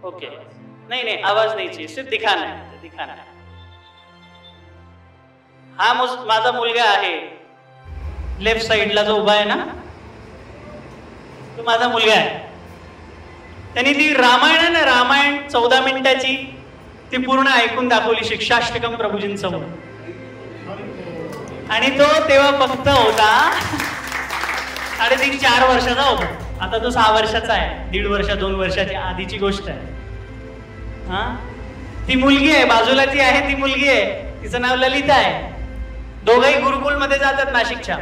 Okay, नहीं नहीं आवाज नहीं चाहिए, सिर्फ दिखाना है, दिखाना है. हा माझा मुलगा आहे, लेफ्ट साइडला जो उभा आहे ना, तो माझा मुलगा आहे. त्यांनी ती रामायण आहे ना, रामायण 14 मिनिटाची ती पूर्ण ऐकून दाखवली शिक्षाष्टकम प्रभूजींसमोर. आणि तो तेव्हा फक्त होता 3.5-4 वर्षाचा होता. आता तो 6 वर्षाचा आहे, 1.5 वर्ष 2 वर्षाची आधीची गोष्ट आहे. हा, ती मुलगी आहे बाजूला, ती आहे ती मुलगी आहे, तिचं नाव ललिता आहे. दोघंही गुरुकुल मध्ये जातात नाशिकच्या.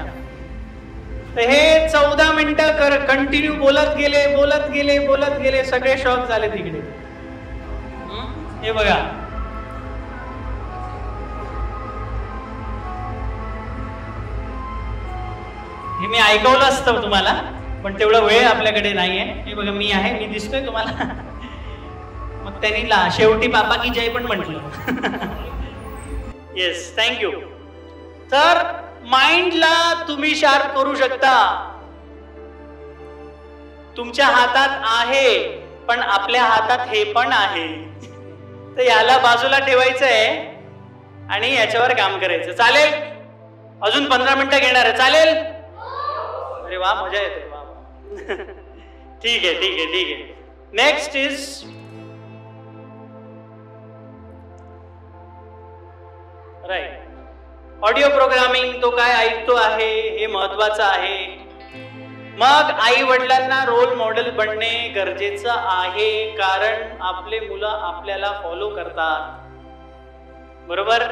तर हे 14 मिनिटं कंटिन्यू बोलत गेले, सगळे शॉक झाले तिकडे. हे बघा, हे मी ऐकवलं असतं तुम्हाला, पण तेवढा वेळ आपल्याकडे नाहीये. हे बघा, मी आहे, मी दिसतोय तुम्हाला. मग त्यांनी शेवटी पापा की जय पण म्हटलं. Yes, thank you. तर माइंडला तुम्ही शार्प करू शकता. तुमच्या हातात आहे, पण आपल्या हातात हे पण आहे. तर याला बाजूला ठेवायचं आहे आणि याच्यावर काम करायचं. चालेल? अजून 15 मिनिटं घेणार आहे, चालेल? अरे वा, मजा येते. वा, ठीक आहे, ठीक आहे, ठीक आहे. Next is right. Audio programming. तो काय ऐकतो आहे हे महत्वाचं आहे. मग आई वडिलांना रोल मॉडेल बनणे गरजेचं आहे, कारण आपले मुलं आपल्याला फॉलो करतात. बरोबर?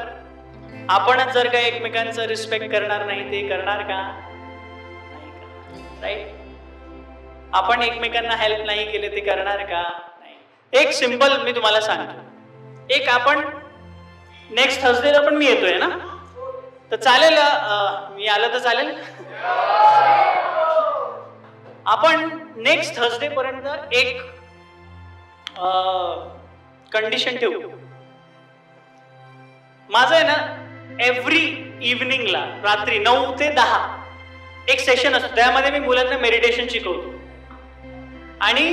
आपणच जर का एकमेकांचं रिस्पेक्ट करणार नाही, ते करणार का? राईट. आपण एकमेकांना हेल्प नाही केले, ते करणार का? नाही. एक सिंपल मी तुम्हाला सांगतो. एक आपण नेक्स्ट थर्सडेला पण मी येतोय ना, तर चालेल? मी आलं तर चालेल? आपण नेक्स्ट थर्सडे पर्यंत एक कंडिशन ठेवू. माझं आहे ना, एव्हरी इव्हनिंगला रात्री 9 ते 10 एक सेशन असतो. त्यामध्ये मी मुलांना मेडिटेशन शिकवतो आणि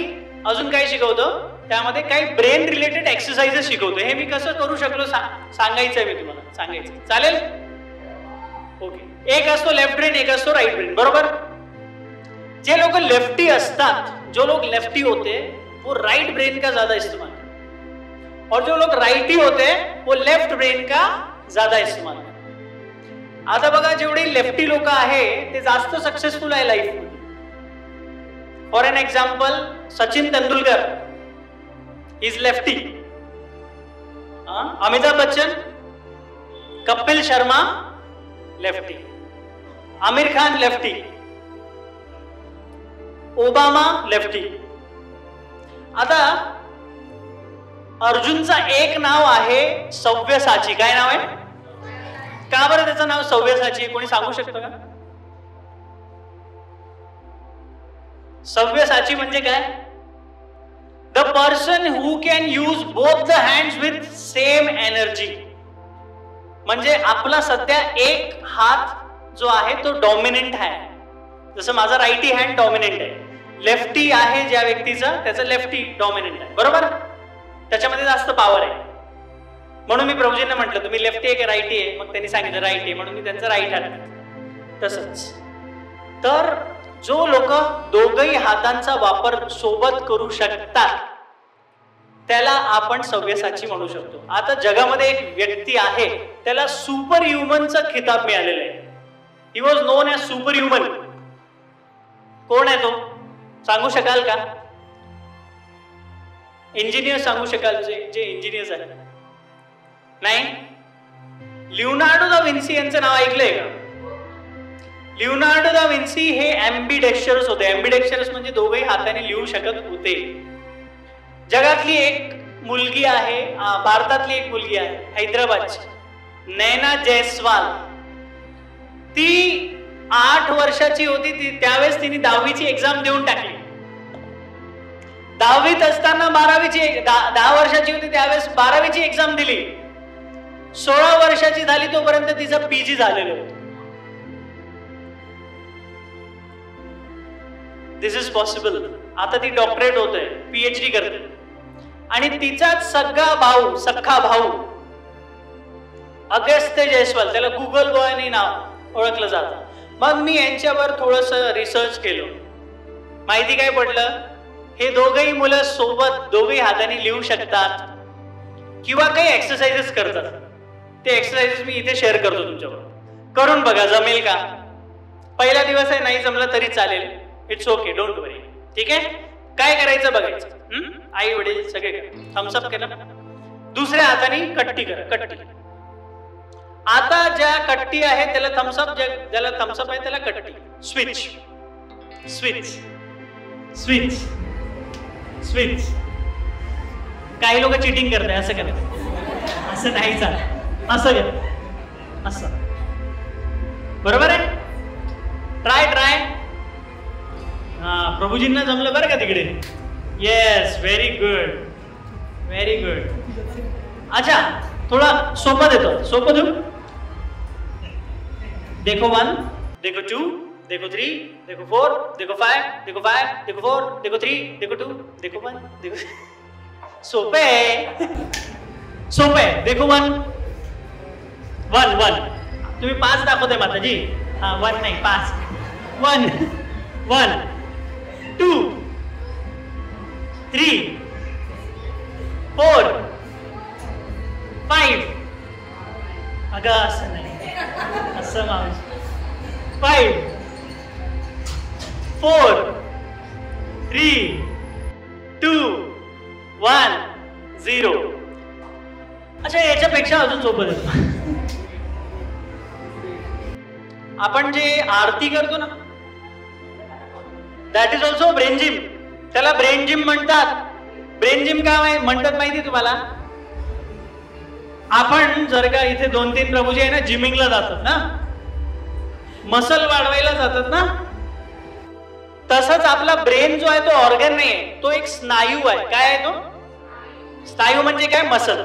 अजून काय शिकवतो, त्यामध्ये काही ब्रेन रिलेटेड एक्सरसाइजेस शिकवतो. हे मी कसं करू शकलो सांगायचं आहे, मी तुम्हाला सांगायचं. चालेल? ओके. एक असतो लेफ्ट ब्रेन, एक असतो राइट ब्रेन. बरोबर? जे लोग लेफ्टी असतात, जो लोग लेफ्टी होते वो राइट ब्रेन का ज्यादा इस्तेमाल करते, और जो लोग राइटी होते वो लेफ्ट ब्रेन का ज्यादा इस्तेमाल करते. आता बघा, जेवढे लेफ्टी लोक आहे ते जास्त सक्सेसफुल आहे लाईफ मध्ये. For an example, Sachin Tendulkar is lefty. Amitabh Bachchan, Kapil Sharma lefty, Aamir Khan lefty, Obama lefty. आता अर्जुनचा एक नाव आहे सव्यसाची. काय नाव आहे? का बरं त्याचं नाव सव्यसाची? कोणी सांगू शकतो का? सव्यसाची म्हणजे काय? The person who can use both the hands with same energy. म्हणजे आपला सध्या एक हात जो आहे तो डॉमिनेंट आहे. जसं माझा राईटी हँड डॉमिनेंट आहे, लेफ्टी आहे ज्या व्यक्तीचा त्याचा लेफ्टी डॉमिनेंट आहे. बरोबर? त्याच्यामध्ये जास्त पॉवर आहे. म्हणून मी प्रभूजींना म्हटलं तुम्ही लेफ्टी आहे की राईटी आहे? मग त्यांनी सांगितलं राईटी आहे, म्हणून मी त्यांचा राईट हात घेतला. तसंच तर जो लोक दोघही हातांचा वापर सोबत करू शकतात त्याला आपण सव्यसाची म्हणू शकतो. आता जगामध्ये एक व्यक्ती आहे, त्याला सुपर ह्युमनचा खिताब मिळालेला आहे. He was non as super human. कोण आहे तो? सांगू शकाल का? इंजिनियर सांगू शकाल? जे इंजिनियर्स आहेत? नाही? लिओनार्डो दा विन्सी यांचं नाव ऐकलंय का? लिओनार्डो दा विन्सी हे ॲम्बिडेक्स्टरस होते. ॲम्बिडेक्स्टरस म्हणजे दोघही हाताने लिहू शकत होते. जगातली एक मुलगी आहे, भारतातली एक मुलगी आहे, हैदराबादची, नैना जयस्वाल. ती 8 वर्षाची होती त्यावेळेस तिने 10वीची एक्झाम देऊन टाकली. 10वीत असताना 10 वर्षाची होती त्यावेळेस 12वीची एक्झाम दिली. 16 वर्षाची झाली तोपर्यंत तिचं पीजी झालेलं होतं. दिस इज पॉसिबल. आता ती डॉक्टरेट होत आहे, पीएचडी करते. आणि तिचाच सख्खा भाऊ अगस्त्य जयस्वाल, त्याला गुगल बॉयने नाव ओळखलं जातं. मग मी यांच्यावर थोडस रिसर्च केलं. माहिती काय पडलं, हे दोघही मुलं सोबत दोघही हाताने लिहू शकतात किंवा काही एक्सरसाइजेस करतात. ते एक्सरसाइजेस मी इथे शेअर करतो तुमच्यावर, करून बघा जमेल का. पहिला दिवस आहे, नाही जमलं तरी चालेल, इट्स ओके, डोंट वरी. ठीक आहे, काय करायचं बघायचं. आई वडील सगळे करा. थम्सअप केलं, दुसऱ्या हाताने कट्टी करा, कट्टी. आता ज्या कट्टी आहे त्याला थम्सअप, ज्याला थम्सअप आहे त्याला कट्टी. Switch switch switch switch. काही लोक चिटिंग करताय, असं करा, असं नाही चालत, असं करा, असं. बरोबर आहे, ट्राय. हा, प्रभूजींना जमलं बरं का तिकडे. Yes, very good. अच्छा, थोडा सोपं देतो, सोपं देऊ. देखो 1, देखो 2, देखो 3, देखो 4, देखो 5, देखो 5, देखो 4, देखो 3, देखो 2, देखो 1, देखो. सोपे आहे. देखो 1. तुम्ही 5 दाखवते माताजी. हा, 1 नाही, 5. 1, 2, 3, 4, 5. अगं असं नाही, असं मावशी. 5, 4, 3, 2, 1, 0. अच्छा, याच्यापेक्षा अजून सोपं देतो. आपण जे आरती करतो ना, that is also brain gym. त्याला ब्रेन जिम म्हणतात. ब्रेन जिम का म्हणतात माहिती तुम्हाला? आपण जर का इथे 2-3 प्रभूजी आहे ना, जिमिंगला जातात ना, मसल वाढवायला जातात ना, तसंच आपला ब्रेन जो आहे तो ऑर्गन नाही आहे, तो एक स्नायू आहे. काय आहे तो? स्नायू म्हणजे काय? मसल.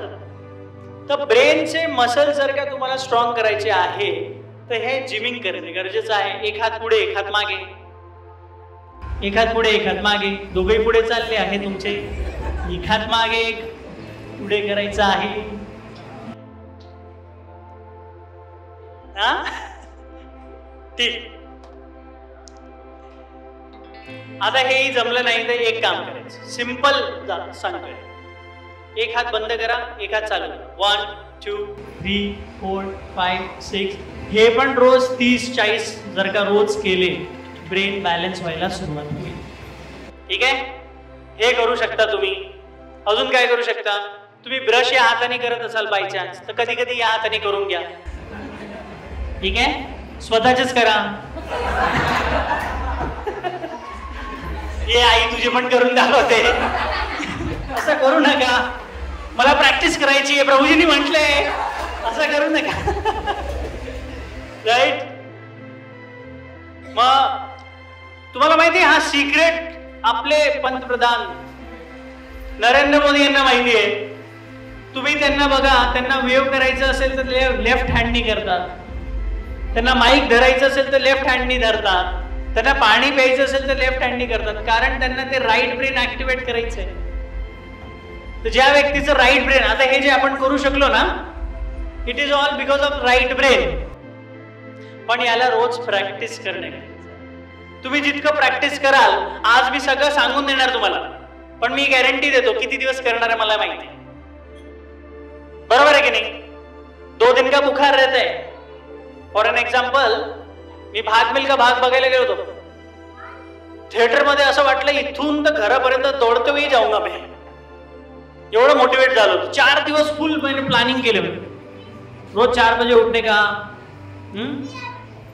तर ब्रेनचे मसल जर का तुम्हाला स्ट्रॉंग करायचे आहे तर हे जिमिंग करणे गरजेचं आहे. एक हात पुढे, एक हात मागे, एक हात पुढे, एक हात मागे. दोघेही पुढे चालले आहे तुमचे. एक हात मागे, एक पुढे करायचं आहे. हा, ठीक. आता हेही जमलं नाही तर एक काम करायचं, सिंपल सांगतोय. एक हात बंद करा, एक हात चालू करा. 1, 2, 3, 4, 5, 6. हे पण रोज 30-40 जर का रोज केले, ब्रेन बॅलन्स व्हायला सुरुवात होईल. ठीक आहे, हे करू शकता तुम्ही. अजून काय करू शकता? तुम्ही ब्रश या हाताने करत असाल बाय चान्स, तर कधी कधी या हाताने करून घ्या. ठीक आहे, स्वतःचेच करा. ये आई तुझे पण करून दाखवते. असं करू नका, मला प्रॅक्टिस करायची आहे, प्रभूजींनी म्हटलंय. असं करू नका. राईट. मग तुम्हाला माहिती आहे, हा सिक्रेट आपले पंतप्रधान नरेंद्र मोदी यांना माहिती आहे. तुम्ही त्यांना बघा, त्यांना वेव्ह करायचं असेल तर लेफ्ट हँडनी करतात. त्यांना माईक धरायचं असेल तर लेफ्ट हँडनी धरतात. त्यांना पाणी प्यायचं असेल तर लेफ्ट हँडनी करतात, कारण त्यांना ते राईट ब्रेन ऍक्टिव्हेट करायचंय. तर ज्या व्यक्तीचं राईट ब्रेन, आता हे जे आपण करू शकलो ना, it is all because of right brain. पण याला रोज प्रॅक्टिस करणे. तुम्ही जितकं प्रॅक्टिस कराल, आज मी सगळं सांगून देणार तुम्हाला, पण मी गॅरंटी देतो किती दिवस करणार आहे मला माहिती. बरोबर आहे की नाही? 2 दिन का बुखार रहता है. फॉर एन एक्झाम्पल, मी भाग मिल्खा भाग बघायला गेलो होतो. थिएटर मध्ये असं वाटलं इथून तर घरापर्यंत दौडते हुए जाऊंगा मैं. एवढं मोटिवेट झालो होतो. 4 दिवस फुल मैंने प्लॅनिंग केलं. रोज 4 बजे उठने का,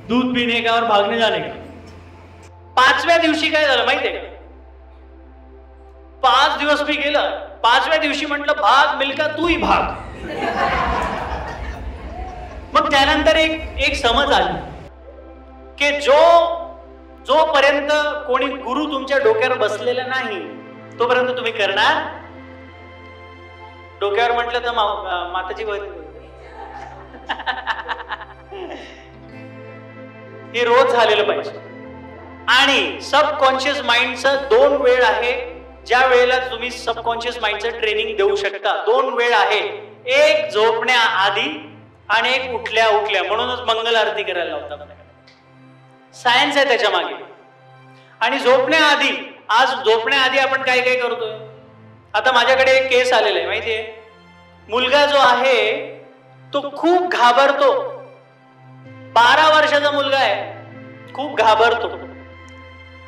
दूध पीने का और भागने जाने का. 5व्या दिवशी काय झालं माहितीये का? 5 दिवस मी गेलं. 5व्या दिवशी म्हटलं भाग मिल्खा तूही भाग. मग त्यानंतर एक समज आली की जोपर्यंत कोणी गुरु तुमच्या डोक्यावर बसलेला नाही तोपर्यंत तुम्ही करणार. डोक्यावर म्हटलं तर माताजी हे रोज झालेलं पाहिजे. आणि सबकॉन्शियस माइंडचं 2 वेळ आहे ज्या वेळेला तुम्ही सबकॉन्शियस माइंडचं ट्रेनिंग देऊ शकता. 2 वेळ आहे, एक झोपण्याआधी आणि एक उठल्या उठल्या. म्हणूनच मंगल आरती करायला लावतात. सायन्स आहे त्याच्या मागे. आणि झोपण्याआधी, आज झोपण्याआधी आपण काय काय करतोय. आता माझ्याकडे एक केस आलेला आहे माहितीये. मुलगा जो आहे तो खूप घाबरतो. 12 वर्षाचा मुलगा आहे, खूप घाबरतो.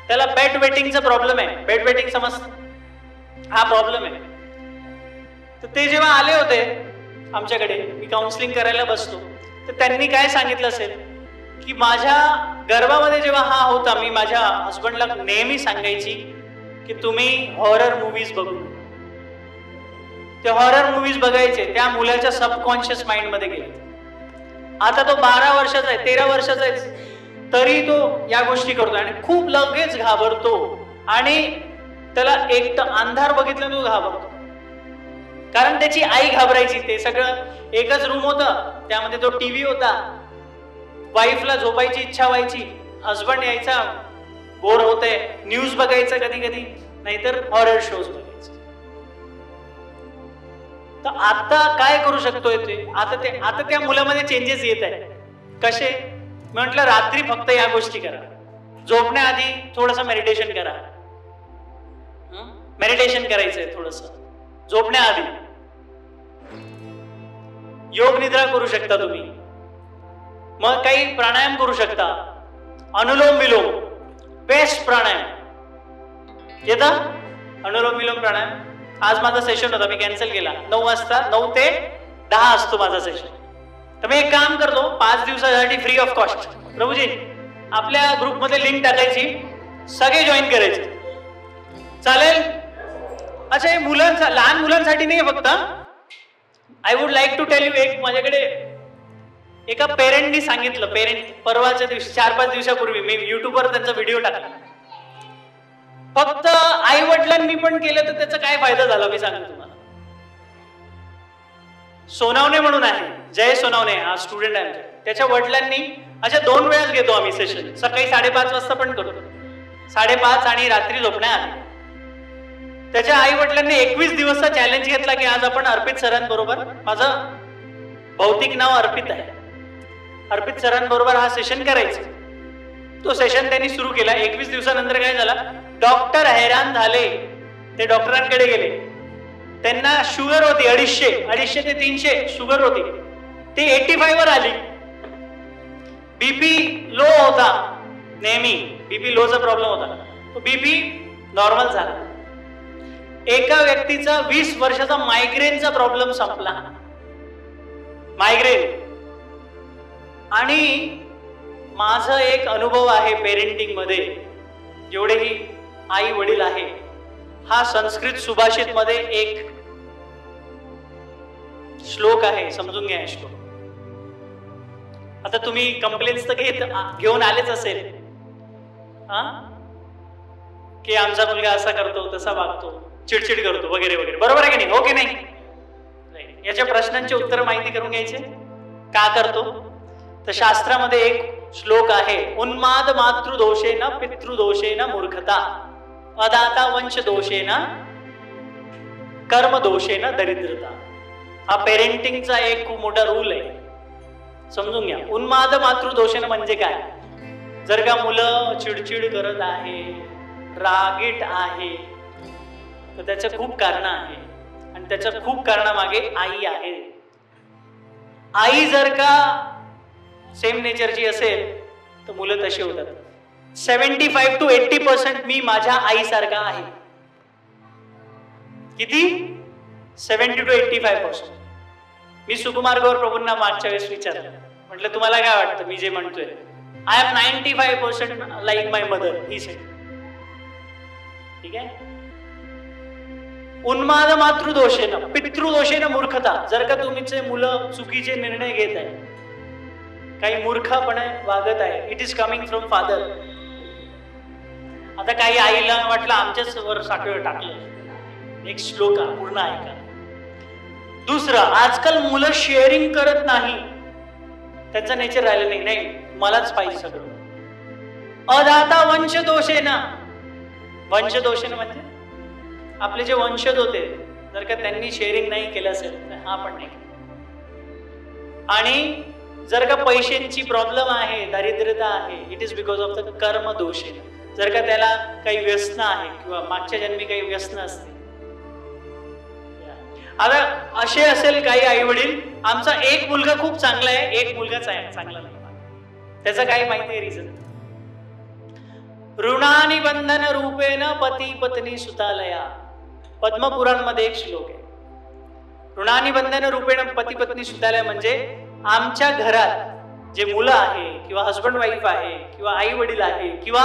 त्याला बेड वेटिंगचा प्रॉब्लेम आहे. बेड वेटिंग समजतं, हा प्रॉब्लेम आहे. तर ते जेव्हा आले होते आमच्याकडे, मी काउन्सिलिंग करायला बसतो, तर त्यांनी काय सांगितलं असेल की माझ्या गर्भामध्ये जेव्हा हा होता, मी माझ्या हस्बंडला नेहमी सांगायची की तुम्ही हॉरर मूव्हीज बघू. ते हॉरर मूव्हीज बघायचे, त्या मुलाच्या सबकॉन्शियस माइंड मध्ये गेले. आता तो 12 वर्षाचा आहे, 13 वर्षाचा आहे, तरी तो या गोष्टी करतो आणि खूप लगेच घाबरतो. आणि त्याला एक तर अंधार बघितला तो घाबरतो, कारण त्याची आई घाबरायची. ते सगळं एकच रूम होतं, त्यामध्ये तो टीव्ही होता. वाईफला झोपायची इच्छा व्हायची, हस्बंड यायचा, बोर होते, न्यूज बघायचं कधी कधी, नाहीतर हॉरर शोज बघायचे. तर आता काय करू शकतोय ते, आता त्या मुलामध्ये चेंजेस येत आहे. कसे म्हटलं, रात्री फक्त या गोष्टी करा. झोपण्याआधी थोडस मेडिटेशन करा. मेडिटेशन करायचंय थोडस झोपण्याआधी. योग निद्रा करू शकता तुम्ही. मग काही प्राणायाम करू शकता. अनुलोम विलोम बेस्ट प्राणायाम येतं. अनुलोम विलोम प्राणायाम. आज माझा सेशन होता, मी कॅन्सल केला. 9 वाजता, 9 ते 10 असतो माझा सेशन. तर मी एक काम करतो, 5 दिवसासाठी फ्री ऑफ कॉस्ट. प्रभूजी, आपल्या ग्रुपमध्ये लिंक टाकायची, सगळे जॉईन करायचे. चालेल? अच्छा, हे लहान मुलांसाठी नाही फक्त. I would like to tell you, एक माझ्याकडे एका पेरेंटनी सांगितलं. पेरेंट परवाच्या दिवशी, 4-5 दिवसापूर्वी मी युट्यूबवर त्यांचा व्हिडिओ टाकला. फक्त आई वडिलांनी पण केलं तर त्याचा काय फायदा झाला मी सांगतो तुम्हाला. सोनावणे म्हणून आहे, जय सोनावणे, हा स्टुडंट आहे. त्याच्या वडिलांनी, अशा 2 वेळाच घेतो आम्ही सेशन. सकाळी 5:30 वाजता पण करतो, 5:30 आणि रात्री झोपण्याआधी. त्याच्या आई वडिलांनी 21 दिवसचा चॅलेंज घेतला की आज आपण अर्पित सरांबरोबर, माझं भौतिक नाव अर्पित आहे, अर्पित सरांबरोबर हा सेशन करायचं. तो सेशन त्यांनी सुरू केला. 21 दिवसानंतर काय झालं, डॉक्टर हैराण झाले. ते डॉक्टरांकडे गेले. त्यांना शुगर होती 250 ते 300 शुगर होती, ती 85 वर आली. बीपी लो होता, नेहमी बीपी लोचा प्रॉब्लेम होता, तो बीपी नॉर्मल झाला. एका व्यक्तीचा 20 वर्षाचा मायग्रेनचा प्रॉब्लेम संपला. मायग्रेन. आणि माझा एक अनुभव आहे पेरेंटिंग मध्ये, जेवढेही आई वडील आहे, हा संस्कृत सुभाषित मध्ये एक श्लोक आहे, समजून घ्या श्लोक. आता तुम्ही कंप्लेंट्स तर घेऊन आलेच असेल की आमचा मुलगा असा करतो, तसा वागतो, चिडचिड करतो वगैरे वगैरे. बरोबर आहे की नाही? हो की नाही? याच्या प्रश्नांची उत्तर माहिती करून घ्यायचे. का करतो? तर शास्त्रामध्ये एक श्लोक आहे, उन्माद मातृदोषेन पितृदोषेन मूर्खता, अदाता वंश दोषेन कर्म दोषेन दरिद्रता. हा पेरेंटिंगचा एक खूप मोठा रूल आहे, समजून घ्या. उन्माद मातृदोषेन म्हणजे काय? जर का मुलं चिडचिड करत आहे, रागीट आहे, तर त्याचं खूप कारण आहे. आणि त्याच्या खूप कारणामागे आई आहे. आई जर का सेम नेचरची असेल तर मुलं तशी होतात. 75 to 80% मी माझ्या आईसारखा आहे. किती? 70 to 85%. मी सुकुमार्गावर प्रभूंना मागच्या वेळेस विचारलं, म्हटलं तुम्हाला काय वाटतं मी जे म्हणतोय? I am 95% like my mother, he said. ठीक आहे. उन्माद मातृदोषेन पितृदोषेन मूर्खता. जर का तुमचे मुलं चुकीचे निर्णय घेत आहे, काही मूर्खपणे वागत आहे, it is coming from father. आता काही आईला वाटलं आमच्याच वर साखळं टाकलं. एक श्लोक पूर्ण ऐका. दुसरं, आजकाल मुलं शेअरिंग करत नाही, त्यांचं नेचर राहिलं नाही, मलाच पाहिजे सगळं. अदाता वंश दोषेन. वंश दोषेन म्हणजे आपले जे वंशज होते जर का त्यांनी शेअरिंग नाही केलं असेल तर हा पण नाही केलं. आणि जर का पैशांची प्रॉब्लेम आहे, दारिद्र्यता आहे, it is because of the कर्म दोष. जर का त्याला काही व्यसन आहे किंवा मागच्या जन्मी काही व्यसन असते. आता असे असेल काही आई वडील, आमचा एक मुलगा खूप चांगला आहे, एक मुलगा चांगला नाही. त्याचं काय माहिती आहे रिझन? ऋणानी बंधन रूपेण पती पत्नी सुतालया. पद्मपुराण मध्ये एक श्लोक आहे. ऋणानी बंधन रूपेण पती पत्नी सुतालया म्हणजे आमच्या घरात जे मुलं आहे किंवा हस्बंड वाईफ आहे किंवा आई वडील आहे किंवा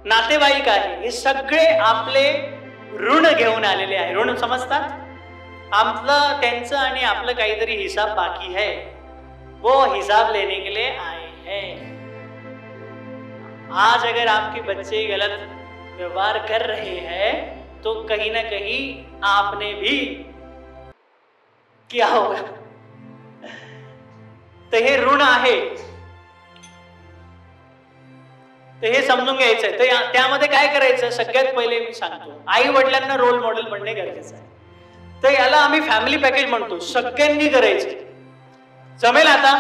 नातेवाईक आहे, हे सगळे आपले ऋण घेऊन आलेले आहे. ऋण समजतात? आपलं त्यांचं आणि आपलं काहीतरी हिसाब बाकी है, वो हिसाब लेने के लिए आए हैं. आज अगर आपके बच्चे गलत व्यवहार कर रहे हैं तो कहीं ना कहीं आपने भी किया होगा. तर हे ऋण आहे, तर हे समजून घ्यायचंय. तर त्यामध्ये काय करायचं? सगळ्यात पहिले मी सांगतो, आई वडिलांना रोल मॉडेल म्हणणे गरजेचं आहे. तर याला आम्ही फॅमिली पॅकेज म्हणतो. सगळ्यांनी करायचं. जमेल? आता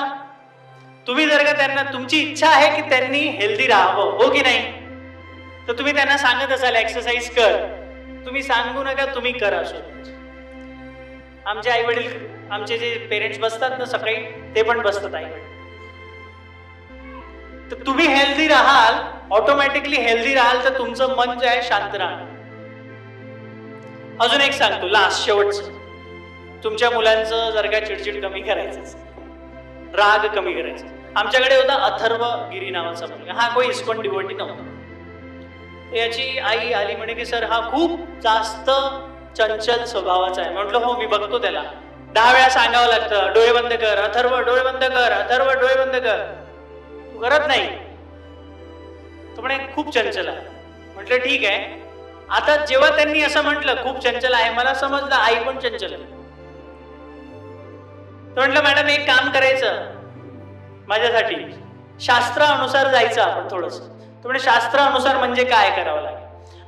तुम्ही जर का त्यांना, तुमची इच्छा आहे की त्यांनी हेल्दी राहावं, हो की नाही, तर तुम्ही त्यांना सांगत असाल एक्सरसाइज कर. तुम्ही सांगू नका, तुम्ही करा. आमचे आई वडील, आमचे जे पेरेंट्स बसतात ना सकाळी, ते पण बसतात आई वडील. तर तुम्ही हेल्दी राहाल, ऑटोमॅटिकली हेल्दी राहाल, तर तुमचं मन जे आहे शांत राहणार. अजून एक सांगतो, लास्ट शेवटचं. तुमच्या मुलांचं जर का चिडचिड कमी करायचं, राग कमी करायचा. आमच्याकडे होता अथर्व गिरी नावाचा मुलगा. हा कोई इस्कॉन डिवोटी नव्हता. याची आई आली म्हणे की सर हा खूप जास्त चंचल स्वभावाचा आहे. म्हटलं हो मी बघतो त्याला. 10 वेळा सांगावं लागतं, डोळे बंद कर अथर्व, डोळे बंद कर अथर्व, डोळे बंद कर. तू करत नाही. तो म्हणे खूप चंचल आहे. म्हटलं ठीक आहे. आता जेव्हा त्यांनी असं म्हटलं खूप चंचल आहे, मला समजलं आई पण चंचल आहे. तो म्हटलं मॅडम एक काम करायचं माझ्यासाठी, शास्त्रानुसार जायचं आपण थोडस. तो म्हणजे शास्त्रानुसार म्हणजे काय करावं लागेल?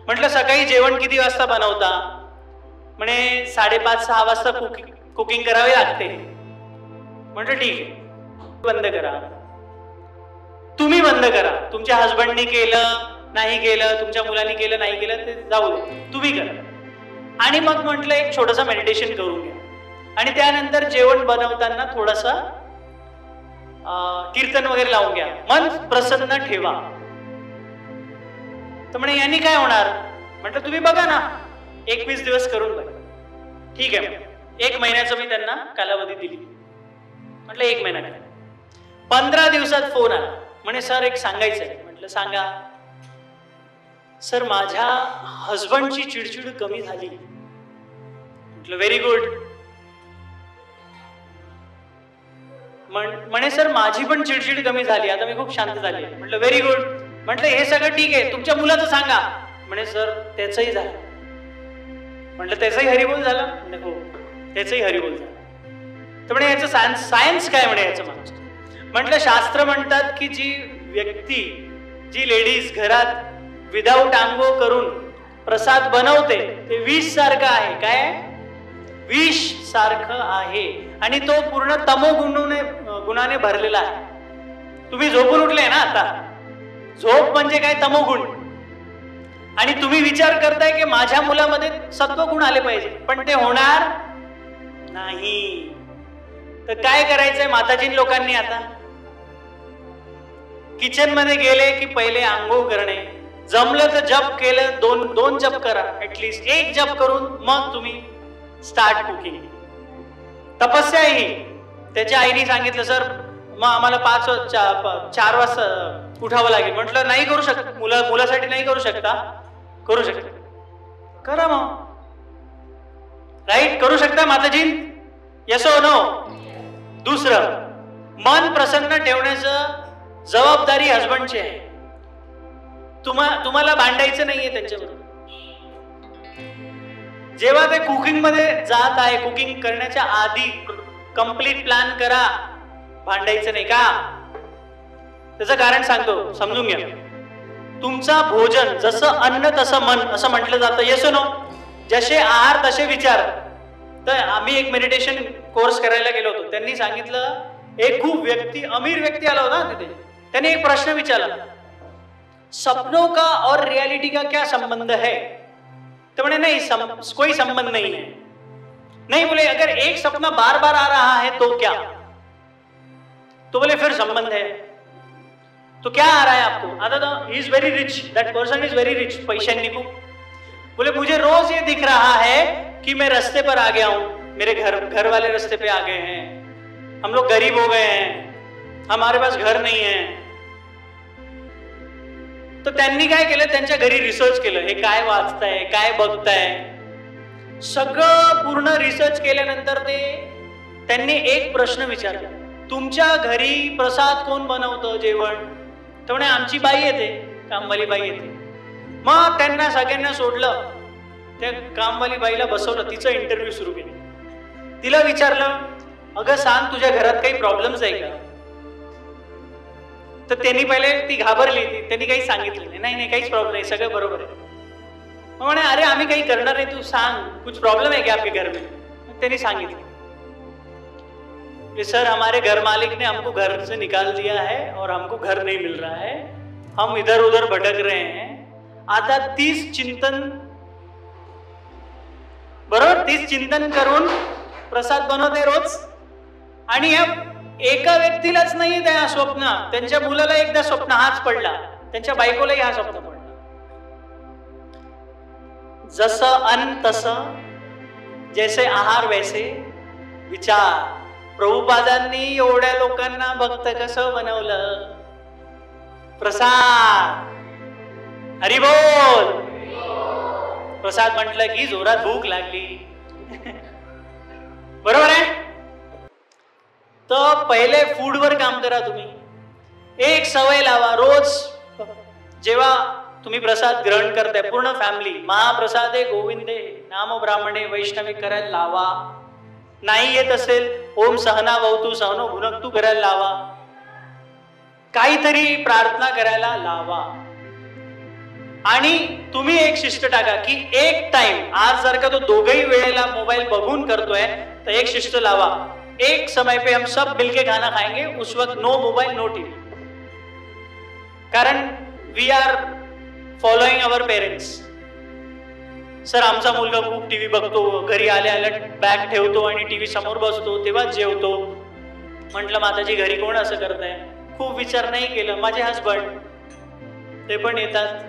म्हटलं सकाळी जेवण किती वाजता बनवता? म्हणे 5:30-6 वाजता कुकिंग करावी लागते. म्हटलं ठीक आहे, बंद करा. तुम्ही बंद करा. तुमच्या हस्बंडने केलं नाही केलं, तुमच्या मुलांनी केलं नाही केलं, ते जाऊ दे, तुम्ही करा. आणि मग म्हटलं एक छोटंसं मेडिटेशन करून घ्या. आणि त्यानंतर जेवण बनवताना थोडासा कीर्तन वगैरे लावून घ्या. मन प्रसन्न ठेवा. तर म्हणे यांनी काय होणार? म्हटलं तुम्ही बघा ना, 21 दिवस करून बघा. ठीक आहे. 1 महिन्याचं मी त्यांना कालावधी दिली. म्हटलं 1 महिना. 15 दिवसात फोन आला. म्हणे सर एक सांगायचंय. म्हटलं सांगा. सर माझ्या हस्बंडची चिडचिड कमी झाली. म्हटलं व्हेरी गुड. म्हणे सर माझी पण चिडचिड कमी झाली, आता मी खूप शांत झाली. म्हटलं व्हेरी गुड. म्हटलं हे सगळं ठीक आहे, तुमच्या मुलाचं सांगा. म्हणे सर त्याचंही झालं. म्हटलं त्याचंही हरिबोल झालं? म्हणे हो त्याचंही हरिबोल झालं. तर म्हणे याचं सायन्स काय? म्हणे याचं माणूस. म्हटलं शास्त्र म्हणतात की जी व्यक्ती, जी लेडीज घरात विदाऊट आंघोळ करून प्रसाद बनवते ते विष सारखं आहे. काय? विष सारखं आहे. आणि तो पूर्ण गुणाने भरलेला आहे. तुम्ही झोपून उठले ना आता, झोप म्हणजे काय? तमोगुण. आणि तुम्ही विचार करताय की माझ्या मुलामध्ये सत्वगुण आले पाहिजे, पण ते होणार नाही. तर काय करायचंय माताजीं लोकांनी? आता किचन मध्ये गेले की पहिले आंघोळ करणे, जमलं तर जप केलं, दोन जप करा, ऍटलीस्ट 1 जप करून मग तुम्ही स्टार्ट कुकिंग. तपस्या ही. त्याच्या आईने सांगितलं सर मग आम्हाला 4 वाजता उठावं लागेल. म्हटलं नाही करू शकत, मुलासाठी नाही करू शकता? करू शकता. करा मग. राईट? करू शकता माताजी? Yes or no? दुसरं, मन प्रसन्न ठेवण्याचं जबाबदारी हस्बंडची आहे. तुम्हाला भांडायचं नाहीये त्यांच्याबरोबर. जेव्हा ते कुकिंग मध्ये जात आहे, कुकिंग करण्याच्या आधी कंप्लीट प्लॅन करा. भांडायचं नाही का? त्याचं कारण सांगतो, समजून घ्या. तुमचा भोजन जसं अन्न तसं मन असं म्हटलं जातं. Yes no? जसे आहार तसे विचार. तर आम्ही एक मेडिटेशन कोर्स करायला गेलो होतो. त्यांनी सांगितलं, एक खूप अमीर व्यक्ती आला होता तिथे. त्याने एक प्रश्न विचारला, सपनों का और रियलिटी का क्या संबंध है? तो बोले नहीं, कोई संबंध नहीं है. नहीं बोले, अगर एक सपना बार बार आ रहा है तो क्या? तो बोले फिर संबंध है. तो क्या आ रहा है आपको? आता तो he is very rich, that person is very rich, पैशांनी खूप. बोले मुझे रोज ये दिख रहा है कि मैं रास्ते पर आ गया हूं, मेरे घर वाले रास्ते पे आ गए हैं, हम लोग गरीब हो गए हैं, हमारे पास घर नहीं है. तो त्यांनी काय केलं, त्यांच्या घरी रिसर्च केलं, हे काय वाचताय, काय बघताय, सगळं पूर्ण रिसर्च केल्यानंतर त्यांनी एक प्रश्न विचारला, तुमच्या घरी प्रसाद कोण बनवतं जेवण? तर म्हणे आमची बाई येते, कामवाली बाई येते. मग त्यांना सगळ्यांना सोडलं, त्या कामवाली बाईला बसवलं, तिचं इंटरव्ह्यू सुरू केलं. तिला विचारलं, अगं सांग तुझ्या घरात काही प्रॉब्लेम्स आहे का? तर त्यांनी पहिले ती घाबरली, त्यांनी काही सांगितलं नाही, नाही काहीच प्रॉब्लेम नाही, सगळं बरोबर आहे. मग म्हणे अरे आम्ही काही करणार नाही, तू सांग कुछ प्रॉब्लम है क्या आपके घर में? त्यांनी सांगितलं, सर हमारे घर मालिक ने हमको घर से निकाल दिया है और हमको घर नहीं मिल रहा है, हम इधर उधर भटक रहे हैं. आता 30 चिंतन, बरोबर 30 चिंतन करून प्रसाद बनवते रोज. आणि या एका व्यक्तीलाच नाही त्या स्वप्न, त्यांच्या मुलाला एकदा स्वप्न हाच पडला, त्यांच्या बायकोलाही हा स्वप्न पडला. जसं अन्न तसं, जैसे आहार वैसे विचार. प्रभुपादांनी एवढ्या लोकांना भक्त कसं बनवलं? प्रसाद, हरी बोल. प्रसाद म्हटलं की जोरात भूक लागली. बरोबर आहे? तर पहिले फूडवर काम करा तुम्ही. एक सवय लावा, रोज जेव्हा तुम्ही प्रसाद ग्रहण करताय, पूर्ण फॅमिली महाप्रसादे गोविंदे नाम ब्राह्मणे वैष्णवी करायला लावा. नाही येत असेल, ओम सहना भवतु सहनो भुनक्तु करायला लावा. काहीतरी प्रार्थना करायला लावा. आणि तुम्ही एक शिस्त टाका की एक टाइम, आज जर का तो दोघही वेळेला मोबाईल बघून करतोय तर एक शिस्त लावा, एक समय पे हम सब मिलके खाना खाएंगे, उस वक्त नो मोबाइल नो टीवी. कारण we are following our parents. Sir आमचा मुलगा खूप टीव्ही बघतो, घरी आल्या आल्या बॅग ठेवतो आणि टीव्ही समोर बसतो, तेव्हाच जेवतो. म्हटलं माताजी घरी कोण असं करताय? खूप विचार नाही केलं. माझे हसबंड ते पण येतात,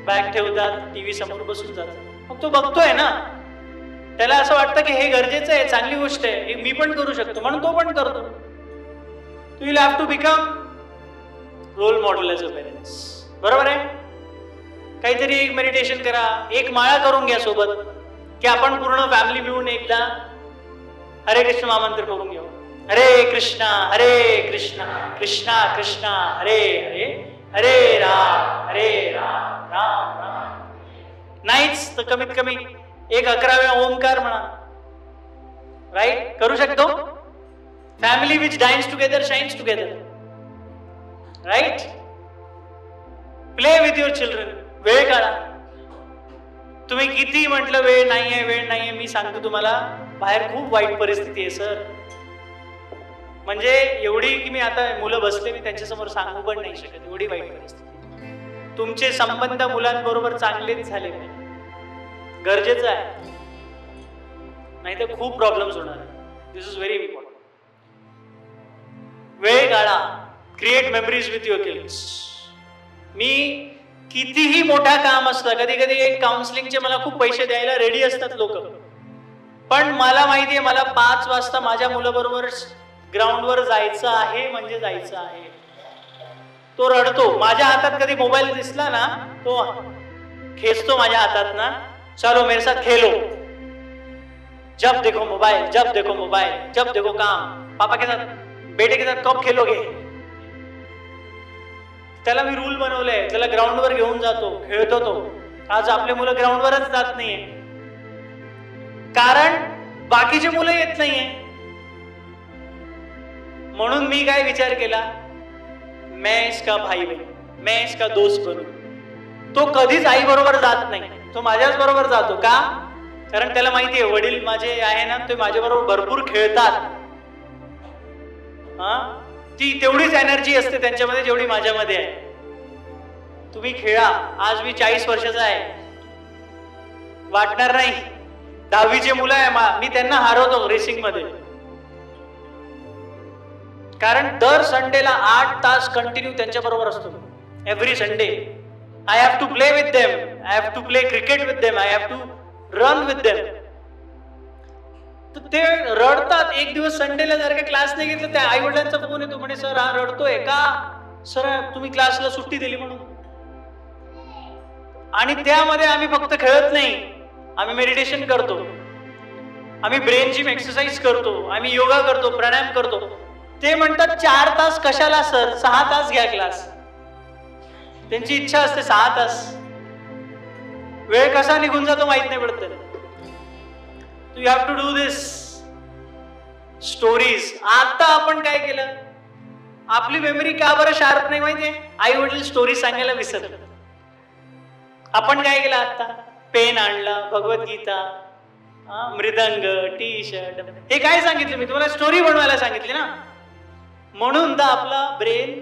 बॅग ठेवतात, टीव्ही समोर बसून जातात. मग तो बघतोय ना, त्याला असं वाटतं की हे गरजेचं आहे, चांगली गोष्ट आहे, हे मी पण करू शकतो, म्हणून तो पण करतो. You will have to become role model as a parents. बरोबर आहे? काहीतरी एक मेडिटेशन करा, एक माळा करून घ्या सोबत, की आपण पूर्ण फॅमिली मिळून एकदा हरे कृष्ण महामंत्र करून घेऊ. हरे कृष्णा कृष्णा कृष्णा हरे हरे, हरे राम राम राम. नाहीच तर कमीत कमी एक 11 वेळा ओमकार म्हणा. राईट? करू शकतो. Family which dines together shines together. Right? Play with your children. वेळ काढा. तुम्ही किती म्हटलं वेळ नाहीये, मी सांगतो तुम्हाला, बाहेर खूप वाईट परिस्थिती आहे सर. म्हणजे एवढी की मी आता मुलं बसले, मी त्यांच्यासमोर सांगू पण नाही शकत, एवढी वाईट परिस्थिती. तुमचे संबंध मुलांबरोबर चांगलेच झाले पाहिजे, गरजेचं आहे, नाही तर खूप प्रॉब्लेम्स होणार. This is very important. वेळ काढा. Create memories with your kids. मी कितीही मोठा काम असतं, कधी कधी एक काउन्सिलिंगचे मला खूप पैसे द्यायला रेडी असतात लोक, पण मला माहितीये मला 5 वाजता माझ्या मुलाबरोबर ग्राउंडवर जायचं आहे म्हणजे जायचं आहे. तो रडतो, माझ्या हातात कधी मोबाईल दिसला ना तो खेचतो माझ्या हातात ना, चलो मेरे साथ खेलो. जब देखो मोबाइल, जब देखो मोबाइल, जब देखो काम. पापा के साथ, बेटे के साथ कब खेलोगे? त्याला मी रूल बनवलंय, त्याला ग्राउंडवर घेऊन जातो, खेळतो तो. आज आपले मुलं ग्राउंडवरच जात नाहीये, कारण बाकीचे मुलं येत नाहीये. म्हणून मी काय विचार केला, मैं इसका भाई बन. मैं इसका दोस्त बनू. तो कधीच आई बरोबर जात नाही, तो माझ्याच बरोबर जातो. का? कारण त्याला माहिती आहे वडील माझे आहे ना, ते माझ्या बरोबर भरपूर खेळतात. ती तेवढीच एनर्जी असते त्यांच्यामध्ये जेवढी माझ्यामध्ये आहे. तुम्ही खेळा. आज मी 40 वर्षाचा आहे, वाटणार नाही. 10वीचे मुलं आहे, मी त्यांना हरवतो रेसिंग मध्ये. कारण दर संडेला 8 तास कंटिन्यू त्यांच्या बरोबर असतो. Every Sunday I have to play with them, I have to play cricket with them, I have to run with them. तर ते रडतात. एक दिवस संडेला जर का क्लास नाही घेतलं, त्या आई वडिलांचा फोन येतो, म्हणे सर हा रडतोय का? सर तुम्ही क्लासला सुट्टी दिली म्हणून. आणि त्यामध्ये आम्ही फक्त खेळत नाही, आम्ही मेडिटेशन करतो, आम्ही ब्रेनची एक्सरसाइज करतो, आम्ही योगा करतो, प्राणायाम करतो. ते म्हणतात 4 तास कशाला सर, 6 तास घ्या क्लास. त्यांची इच्छा असते 6 तास. वेळ कसा निघून जातो माहित नाही पडत. You have to do this stories. आता आपण काय केलं, आपली मेमरी का बरं शार्प नाही माहितीये? आई वडील स्टोरी सांगायला विसरलं. आपण काय केलं, आता पेन आणला, भगवद्गीता, मृदंग, टी शर्ट, हे काय सांगितलं मी तुम्हाला? स्टोरी बनवायला सांगितली ना. म्हणून तर आपला ब्रेन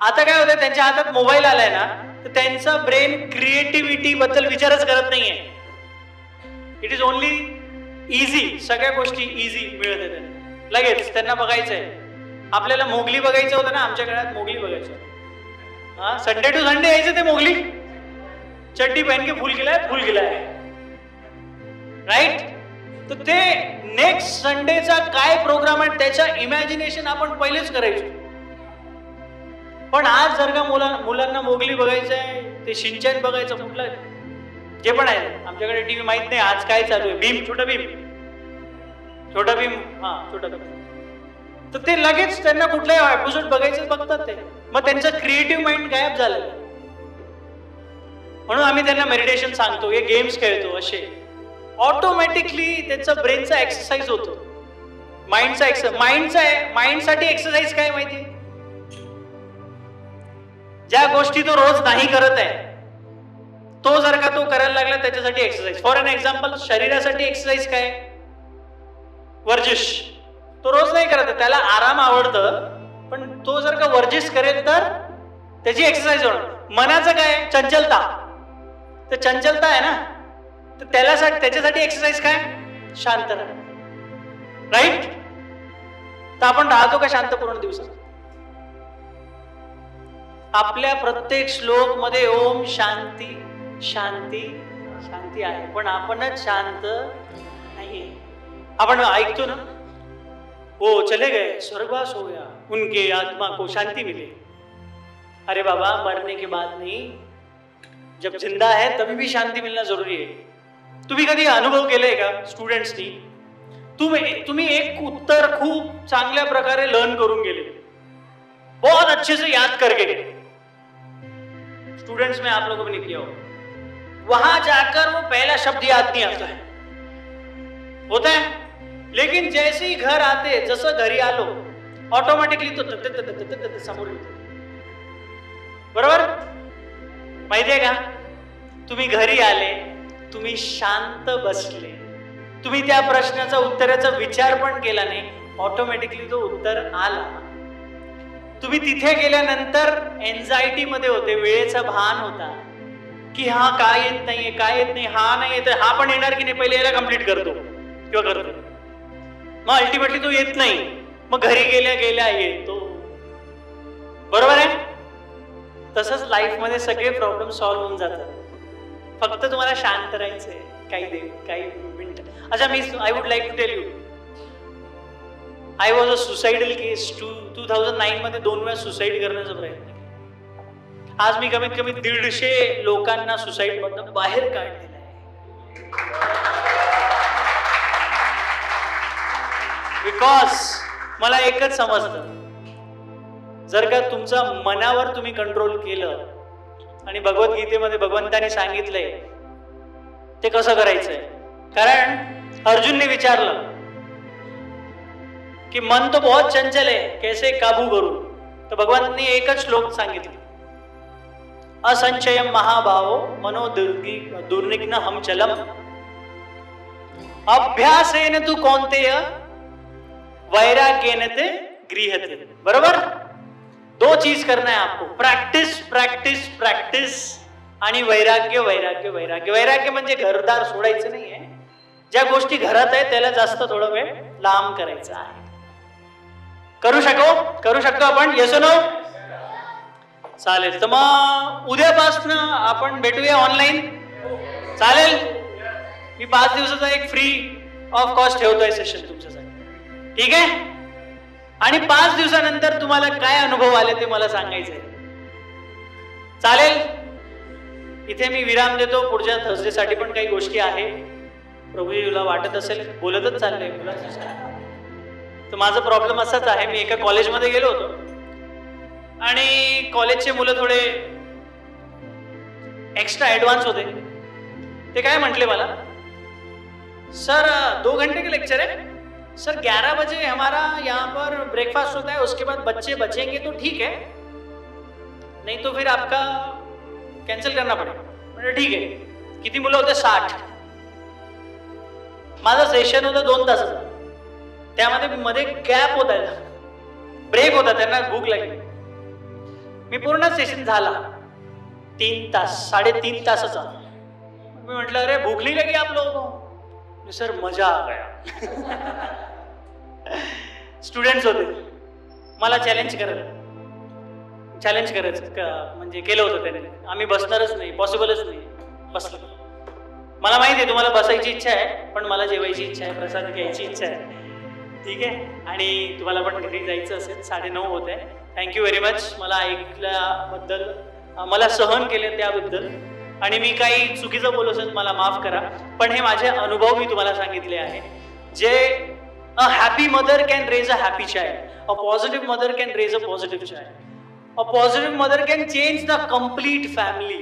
आता काय होतं, त्यांच्या हातात मोबाईल आलाय ना, तर त्यांचा ब्रेन क्रिएटिव्हिटी बद्दल विचारच करत नाहीये. It is only easy. सगळ्या गोष्टी इझी मिळत आहेत त्यांना, लगेच त्यांना बघायचंय. आपल्याला मोगली बघायचं होतं ना, आमच्या काळात मोगली बघायचं. संडे टू संडे यायचं ते मोगली. चड्डी पहन के फूल गिलाय, राईट. तर ते नेक्स्ट संडेचा काय प्रोग्राम आहे त्याच्या इमॅजिनेशन आपण पहिलेच करायचो. पण आज जर का मुलांना मोगली बघायचं आहे, ते शिनचॅन बघायचं, कुठलं जे पण आहे, आमच्याकडे टीव्ही माहित नाही आज काय चालू आहे, भीम, छोटा भीम, छोटा भीम, छोटा भीम. तर ते लगेच त्यांना कुठलाही एपिसोड बघायचं बघतात ते. मग त्यांचं क्रिएटिव्ह माइंड गायब झालेलं. म्हणून आम्ही त्यांना मेडिटेशन सांगतो, हे गेम्स खेळतो, असे ऑटोमॅटिकली त्यांचा ब्रेनचा एक्सरसाइज होतो. माइंडसाठी एक्सरसाइज काय माहिती? ज्या गोष्टी तो रोज नाही करत आहे, तो जर का तो करायला लागला त्याच्यासाठी एक्सरसाइज. फॉर एन एक्झाम्पल, शरीरासाठी एक्सरसाइज काय? वर्जिश. तो रोज नाही करत आहे, त्याला आराम आवडतं, पण तो जर का वर्जिश करेल तर त्याची एक्सरसाइज होणार. मनाचं काय? चंचलता. तर चंचलता आहे ना, तर त्याच्यासाठी एक्सरसाइज काय? शांत राहा, राईट. तर आपण राहतो का शांत पूर्ण दिवसात? आपल्या प्रत्येक श्लोक मध्ये ओम शांती शांती शांती आहे, पण आपणच शांत नाहीये. आपण ऐकतो ना, वो चले गए, स्वर्गवास हो गया, उनके आत्मा को शांति मिले. अरे बाबा, मरने के बाद नहीं, जब जिंदा है तभी भी शांति मिलना जरूरी है. तुम्ही कधी अनुभव केलाय का स्टुडंट्सनी? तुम्ही एक उत्तर खूप चांगल्या प्रकारे लर्न करून गेले, बहुत अच्छे से याद करके गए. स्टूडेंट्स में आप लोगों ने किया हो, वहां जाकर वो पहला शब्द याद नहीं आता है, होता है. लेकिन जैसे ही घर आते, जसं घरी आलो, ऑटोमॅटिकली तो समोर येतो. बरोबर? माहितीये का? तुम्ही घरी आले, तुम्ही शांत बसले, तुम्ही त्या प्रश्नाचा उत्तराचा विचार पण केला नाही, ऑटोमॅटिकली तो उत्तर आला. तुम्ही तिथे गेल्यानंतर एन्झायटी मध्ये होते, वेळेचा भान होता की हा काय येत नाहीये, काय येत नाही, हा नाही येत, हा पण येणार की नाही, पहिले याला कंप्लीट करतो किंवा करतो. मग अल्टिमेटली तो येत नाही, मग घरी गेल्या गेल्या येतो. बरोबर आहे? तसंच लाईफ मध्ये सगळे प्रॉब्लेम सॉल्व्ह होऊन जातात. फक्त तुम्हाला शांत राहायचंय काही मिनिट. अच्छा, I would like to tell you, I was a suicidal case. 2009 मध्ये 2 वेळा सुसाईड करण्याचा प्रयत्न केला. आज मी कमीत कमी 150 लोकांना सुसाईड मधून बाहेर काढलेलं आहे. बिकॉज मला एकच समजतं, जर का तुमच्या मनावर तुम्ही कंट्रोल केलं, आणि भगवद्गीतेमध्ये भगवंताने सांगितलंय ते कसं करायचंय. कारण अर्जुनने विचारलं कि मन तो बहुत चंचल है, कैसे काबू करू. तर भगवंतांनी एकच श्लोक सांगितले, असंचयम महाभावो मनो दुर्निग्न हम चलम अभ्यासेन तू कौन्तेय वैराग्येन ते गृह्यते. बरोबर. 2 चीज करना है आपको, प्रैक्टिस प्रैक्टिस प्रैक्टिस आणि वैराग्य वैराग्य वैराग्य. वैराग्य म्हणजे घरदार सोडायचं नाहीये, ज्या गोष्टी घरात आहे त्याला जास्त थोडा वेळ लांब करायचा आहे. करू शकतो आपण. Yes no. चालेल. तर मग उद्यापासून आपण भेटूया ऑनलाईन. चालेल. मी 5 दिवसाचा एक फ्री ऑफ कॉस्ट ठेवतोय सेशन तुमच्यासाठी. ठीक आहे. आणि 5 दिवसानंतर तुम्हाला काय अनुभव आले ते मला सांगायचंय. चालेल. इथे मी विराम देतो. पुढच्या थर्सडे साठी पण काही गोष्टी आहे. प्रभूजीला वाटत असेल बोलतच चाललंय तर माझा प्रॉब्लेम असाच आहे. मी एका कॉलेजमध्ये गेलो होतो आणि कॉलेजचे मुलं थोडे एक्स्ट्रा ऍडव्हान्स होते. ते काय म्हटले मला, सर 2 घंटे के लेक्चर है सर, 11 बजे हमारा यहाँ पर ब्रेकफास्ट होता है, उसके बाद बच्चे बचेंगे तो ठीक है, नहीं तो फिर आपका कैंसिल करना पड़ेगा. म्हणजे ठीक आहे. किती मुलं होते? 60. माझं सेशन होतं 2 तासाचं. त्यामध्ये मध्ये गॅप होता, ब्रेक होता, त्यांना भूक लागली. मी पूर्ण सेशन झाला 3 तास 3.5 तासाचा. मी म्हटलं अरे भूक नहीं लगी आप लोगों को? सर मजा आ गया. स्टुडंट्स होते, मला चॅलेंज करायचं म्हणजे केलं होतं त्यांनी. आम्ही बसणारच नाही, पॉसिबलच नाही. बसलो. मला माहिती आहे तुम्हाला बसायची इच्छा आहे, पण मला जेवायची इच्छा आहे, प्रसाद घ्यायची इच्छा आहे. ठीक आहे. आणि तुम्हाला पण घरी जायचं असेल. 9:30 होत आहे. थँक्यू व्हेरी मच मला ऐकल्याबद्दल, मला सहन केले त्याबद्दल. आणि मी काही चुकीचं बोललो असेल मला माफ करा, पण हे माझे अनुभव मी तुम्हाला सांगितले आहे. जे a happy mother can raise a happy child, a positive mother can raise a positive child, a positive mother can change the complete family.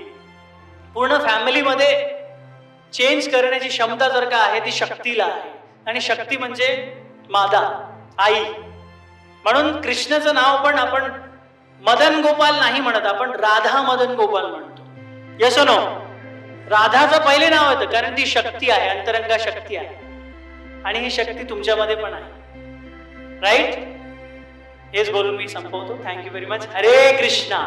पूर्ण फॅमिलीमध्ये चेंज करण्याची क्षमता जर का आहे ती शक्तीला आहे. आणि शक्ती म्हणजे माता, आई. म्हणून कृष्णाचं नाव पण आपण मदन गोपाल नाही म्हणत, आपण राधा मदन गोपाल म्हणतो. Yes no. राधाचं पहिले नाव येतं कारण ती शक्ती आहे, अंतरंगा शक्ती आहे. आणि ही शक्ती तुमच्यामध्ये पण आहे. राईट. हेच बोलून मी संपवतो. Thank you very much. हरे कृष्णा.